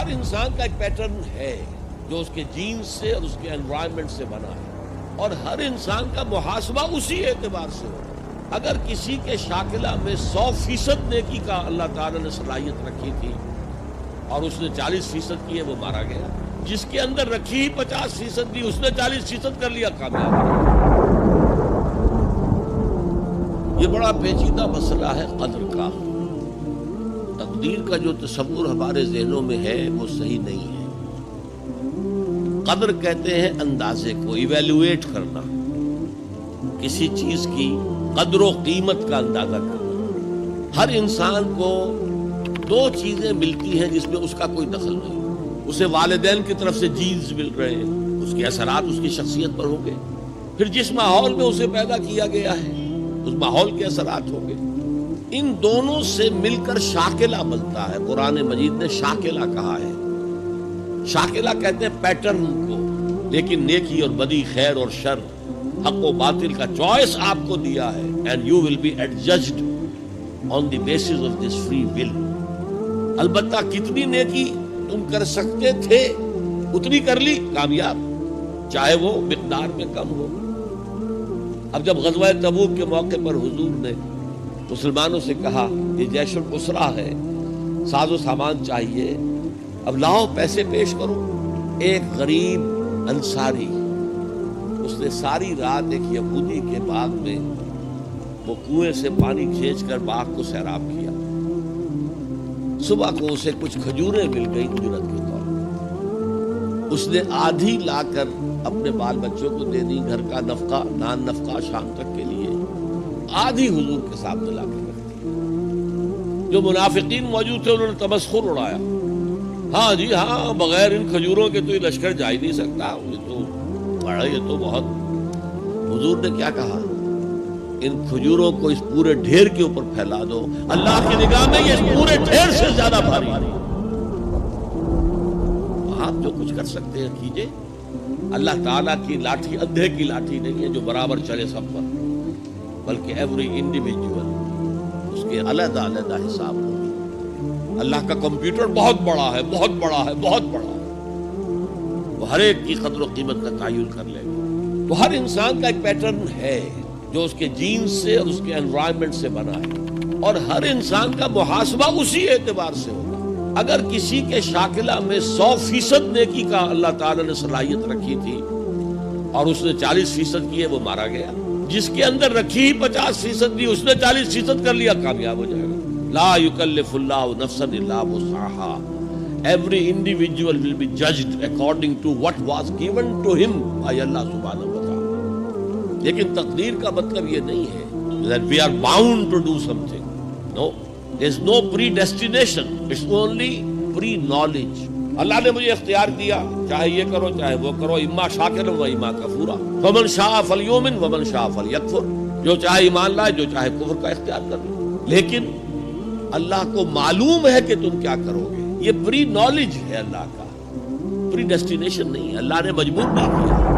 ہر انسان کا ایک پیٹرن ہے جو اس کے جینز سے اور اس کے انوائرمنٹ سے بنا ہے، اور ہر انسان کا محاسبہ اسی اعتبار سے ہو۔ اگر کسی کے شاکلہ میں 100% نیکی کا اللہ تعالیٰ نے صلاحیت رکھی تھی اور اس نے 40% کی ہے، وہ مارا گیا۔ جس کے اندر رکھی ہی 50% تھی، اس نے 40% کر لیا، کامیاب۔ یہ بڑا پیچیدہ مسئلہ ہے قدر کا۔ تقدیر کا جو تصور ہمارے ذہنوں میں ہے وہ صحیح نہیں ہے۔ قدر کہتے ہیں اندازے کو، ایویلویٹ کرنا، کسی چیز کی قدر و قیمت کا اندازہ کرنا۔ ہر انسان کو دو چیزیں ملتی ہیں جس میں اس کا کوئی دخل نہیں۔ اسے والدین کی طرف سے جینز مل رہے ہیں، اس کے اثرات اس کی شخصیت پر ہوں گے۔ پھر جس ماحول میں اسے پیدا کیا گیا ہے اس ماحول کے اثرات ہوں گے۔ ان دونوں سے مل کر شاکلہ بنتا ہے۔ قرآن مجید نے شاکلہ کہا ہے۔ شاکلہ کہتے ہیں پیٹرن کو، لیکن نیکی اور بدی، خیر اور شر، حق و باطل کا چوائس آپ کو دیا ہے۔ And you will be adjusted on the basis of this free will. البتہ کتنی نیکی تم کر سکتے تھے اتنی کر لی، کامیاب، چاہے وہ مقدار میں کم ہو۔ اب جب غزوہ تبوک کے موقع پر حضور نے مسلمانوں سے کہا یہ جیش الاسرہ ہے، ساز و سامان چاہیے، اب لاؤ پیسے پیش کرو۔ ایک غریب انصاری، اس نے ساری رات ایک یہودی کے باغ میں وہ کنویں سے پانی کھینچ کر باغ کو سیراب کیا۔ صبح کو اسے کچھ کھجوریں مل گئی اجرت کے طور پر۔ اس نے آدھی لا کر اپنے بال بچوں کو دے دی، گھر کا نفقہ، نان نفقہ شام تک کے لیے آدھی حضور کے سامنے لا کے رکھ دی۔ جو منافقین موجود تھے انہوں نے تمسخر اڑایا، ہاں جی ہاں، بغیر ان کھجوروں کے تو یہ لشکر جا ہی نہیں سکتا، یہ تو بہت۔ حضور نے کیا کہا؟ ان کھجوروں کو اس پورے ڈھیر کے اوپر پھیلا دو، اللہ کی نگاہ میں یہ پورے ڈھیر سے زیادہ بھاری ہے۔ آپ جو کچھ کر سکتے ہیں کیجئے۔ اللہ تعالیٰ کی لاٹھی اندھے کی لاٹھی نہیں ہے جو برابر چلے سب پر، بلکہ ایوری انڈیویجول اس کے علیحدہ علیحدہ حساب ہوگی۔ اللہ کا کمپیوٹر بہت بڑا ہے، بہت بڑا ہے، بہت بڑا ہے، وہ ہر ایک کی قدر و قیمت کا تعین کر لے گا۔ تو ہر انسان کا ایک پیٹرن ہے جو اس کے جینز سے اور اس کے انوائرمنٹ سے بنا ہے، اور ہر انسان کا محاسبہ اسی اعتبار سے ہوگا۔ اگر کسی کے شاکلہ میں 100% نیکی کا اللہ تعالیٰ نے صلاحیت رکھی تھی اور اس نے 40% کی ہے، وہ مارا گیا۔ جس کے اندر رکھی 50% تھی، اس نے 40% کر لیا، کامیاب ہو جائے گا۔ لا یکلف اللہ نفسا الا وسعها۔ Every individual will be judged according to what was given to him by Allah subhanahu wa ta'ala۔ لیکن تقدیر کا مطلب یہ نہیں ہے that we are bound to do something. No, there is no predestination. It's only pre-knowledge. اللہ نے مجھے اختیار دیا، چاہے یہ کرو چاہے وہ کرو، اما شاکرا و اما کفورا، فمن شاء فلیؤمن ومن شاء فلیکفر۔ جو چاہے ایمان لائے، جو چاہے کفر کا اختیار کر لے۔ لیکن اللہ کو معلوم ہے کہ تم کیا کرو گے۔ یہ پری نالج ہے اللہ کا، پری ڈیسٹینیشن نہیں ہے۔ اللہ نے مجبور نہیں کیا۔